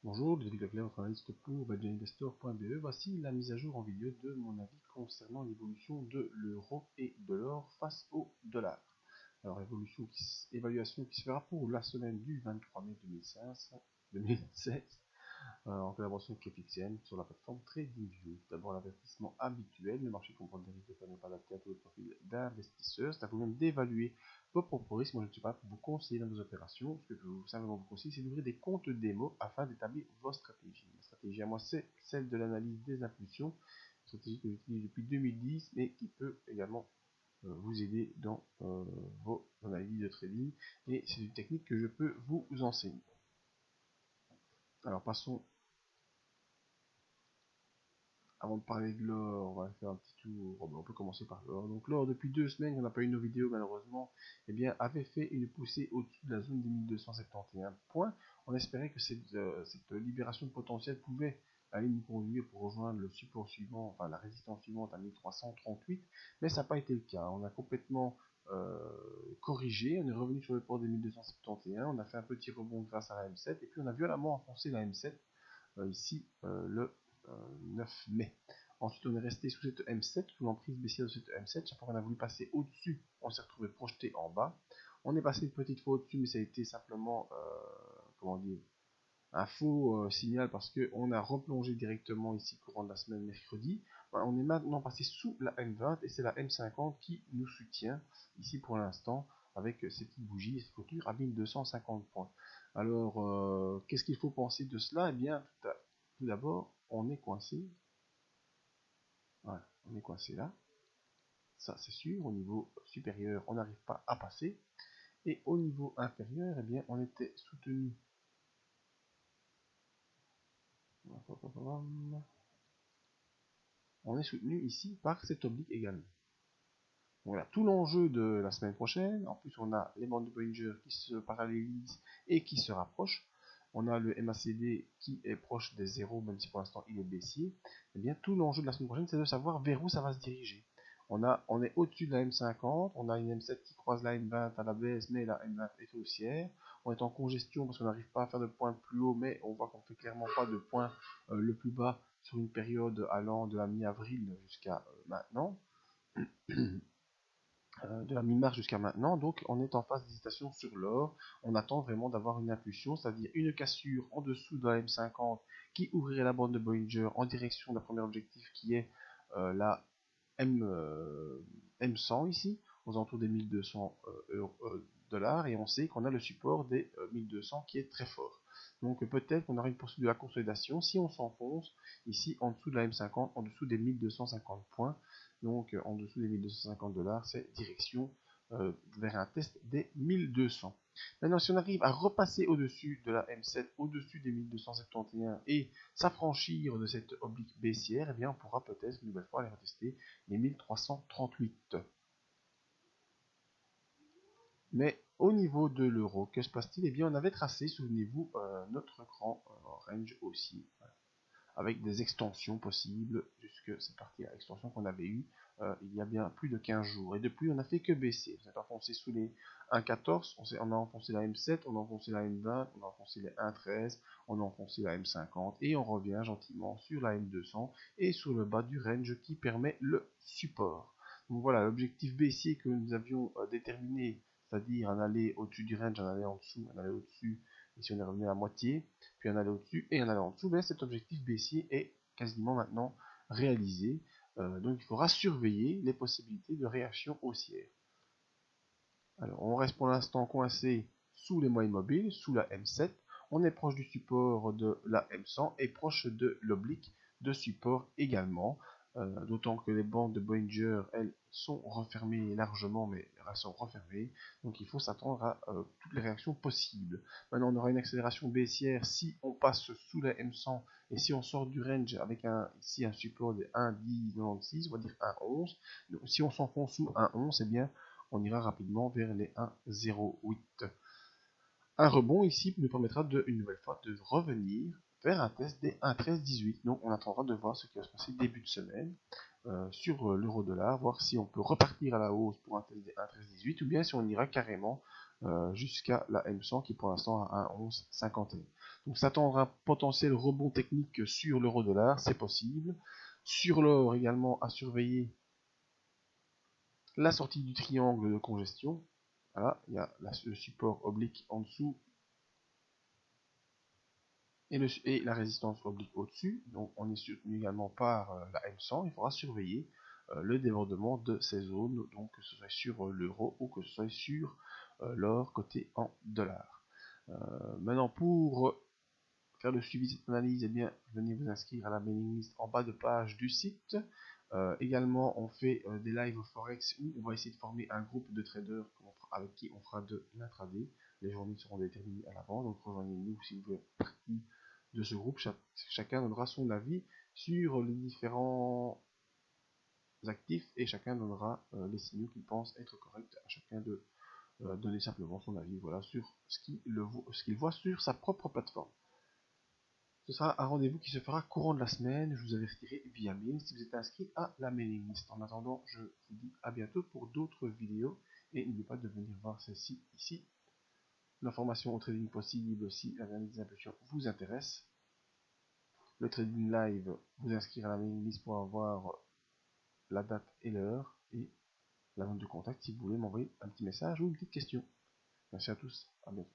Bonjour, Ludovic Leclerc, votre analyste pour badgerinvestor.be. Voici la mise à jour en vidéo de mon avis concernant l'évolution de l'euro et de l'or face au dollar. Alors, évaluation qui se fera pour la semaine du 23 mai 2016 en collaboration avec FXN sur la plateforme TradingView. D'abord, l'avertissement habituel, le marché comprend des risques de ne pas adapter à tous les profils d'investisseurs. C'est à vous-même d'évaluer vos propres risques. Moi, je ne suis pas pour vous conseiller dans vos opérations. Ce que je peux simplement vous conseiller, c'est d'ouvrir des comptes démo afin d'établir vos stratégies. Ma stratégie à moi, c'est celle de l'analyse des impulsions, une stratégie que j'utilise depuis 2010, mais qui peut également vous aider dans vos analyses de trading. Et c'est une technique que je peux vous enseigner. Alors, passons. Avant de parler de l'or, on va faire un petit tour. On peut commencer par l'or. Donc l'or, depuis 2 semaines, on n'a pas eu nos vidéos malheureusement, eh bien, avait fait une poussée au-dessus de la zone des 1271 points. On espérait que cette libération de potentiel pouvait aller nous conduire pour rejoindre le support suivant, enfin la résistance suivante à 1338, mais ça n'a pas été le cas. On a complètement corrigé, on est revenu sur le port des 1271, on a fait un petit rebond grâce à la M7, et puis on a violemment enfoncé la M7 ici le 9 mai. Ensuite, on est resté sous cette M7, sous l'emprise baissière de cette M7. Chaque fois qu'on a voulu passer au-dessus, on s'est retrouvé projeté en bas. On est passé une petite fois au-dessus, mais ça a été simplement, comment dire, un faux signal parce qu'on a replongé directement ici courant de la semaine mercredi. Voilà, on est maintenant passé sous la M20 et c'est la M50 qui nous soutient ici pour l'instant avec ces petites bougies et cette clôture à 1250 points. Alors, qu'est-ce qu'il faut penser de cela? Eh bien, tout d'abord, on est coincé. Voilà, on est coincé là. Ça, c'est sûr. Au niveau supérieur, on n'arrive pas à passer. Et au niveau inférieur, eh bien, on était soutenu. On est soutenu ici par cet oblique également. Voilà, tout l'enjeu de la semaine prochaine. En plus, on a les bandes de Bollinger qui se parallélisent et qui se rapprochent. On a le MACD qui est proche des 0, même si pour l'instant il est baissier. Eh bien, tout l'enjeu de la semaine prochaine, c'est de savoir vers où ça va se diriger. On est au-dessus de la M50, on a une M7 qui croise la M20 à la baisse, mais la M20 est haussière. On est en congestion parce qu'on n'arrive pas à faire de point plus haut, mais on voit qu'on ne fait clairement pas de point le plus bas sur une période allant de la mi-avril jusqu'à maintenant. De la mi-mars jusqu'à maintenant, donc on est en phase d'hésitation sur l'or. On attend vraiment d'avoir une impulsion, c'est-à-dire une cassure en dessous de la M50 qui ouvrirait la bande de Bollinger en direction d'un premier objectif qui est la M100 ici, aux alentours des 1200 dollars, et on sait qu'on a le support des 1200 qui est très fort. Donc peut-être qu'on aura une poursuite de la consolidation si on s'enfonce ici en dessous de la M50, en dessous des 1250 points. Donc en dessous des 1250 dollars, c'est direction vers un test des 1200. Maintenant, si on arrive à repasser au-dessus de la M7, au-dessus des 1271 et s'affranchir de cette oblique baissière, eh bien on pourra peut-être une nouvelle fois aller retester les 1338. Mais au niveau de l'euro, que se passe-t-il? Eh bien, on avait tracé, souvenez-vous, notre grand range haussier. Voilà, avec des extensions possibles jusque cette partie à extension qu'on avait eue il y a bien plus de 15 jours. Et depuis, on n'a fait que baisser. On s'est enfoncé sous les 1,14, on a enfoncé la M7, on a enfoncé la M20, on a enfoncé les 1,13, on a enfoncé la M50 et on revient gentiment sur la M200 et sur le bas du range qui permet le support. Donc voilà, l'objectif baissier que nous avions déterminé, c'est-à-dire un aller au-dessus du range, un aller en dessous, un aller au-dessus, et si on est revenu à moitié, puis un aller au-dessus et un aller en dessous, ben cet objectif baissier est quasiment maintenant réalisé. Donc il faudra surveiller les possibilités de réaction haussière. Alors on reste pour l'instant coincé sous les moyennes mobiles, sous la M7. On est proche du support de la M100 et proche de l'oblique de support également. D'autant que les bandes de Bollinger, elles, sont refermées largement, mais elles sont refermées. Donc il faut s'attendre à toutes les réactions possibles. Maintenant, on aura une accélération baissière si on passe sous la M100 et si on sort du range avec ici un support de 1,1096, on va dire 1,11. Donc si on s'enfonce sous 1,11, eh bien on ira rapidement vers les 1,08. Un rebond ici nous permettra une nouvelle fois de revenir vers un test des 1,1318. Donc on attendra de voir ce qui va se passer début de semaine sur l'euro-dollar, voir si on peut repartir à la hausse pour un test des 1,1318 ou bien si on ira carrément jusqu'à la M100 qui pour l'instant a un 11,51. Donc s'attendre à un potentiel rebond technique sur l'euro-dollar, c'est possible. Sur l'or également à surveiller la sortie du triangle de congestion. Voilà, il y a le support oblique en dessous et la résistance oblique au-dessus. Donc on est soutenu également par la M100. Il faudra surveiller le débordement de ces zones, donc que ce soit sur l'euro ou que ce soit sur l'or côté en dollars. Maintenant pour faire le suivi de cette analyse, eh bien, venez vous inscrire à la mailing list en bas de page du site. Également, on fait des lives forex où on va essayer de former un groupe de traders avec qui on fera de l'intraday. Les journées seront déterminées à l'avance, donc rejoignez-nous si vous voulez partie de ce groupe. Chacun donnera son avis sur les différents actifs et chacun donnera les signaux qu'il pense être corrects à chacun de donner simplement son avis, voilà, sur ce qu'il voit sur sa propre plateforme. Ce sera un rendez-vous qui se fera courant de la semaine. Je vous avertirai via mail si vous êtes inscrit à la mailing list. En attendant, je vous dis à bientôt pour d'autres vidéos. Et n'oubliez pas de venir voir celle-ci ici. L'information au trading possible si l'analyse des impulsions vous intéresse. Le trading live, vous inscrire à la mailing list pour avoir la date et l'heure. Et la note de contact si vous voulez m'envoyer un petit message ou une petite question. Merci à tous. À bientôt.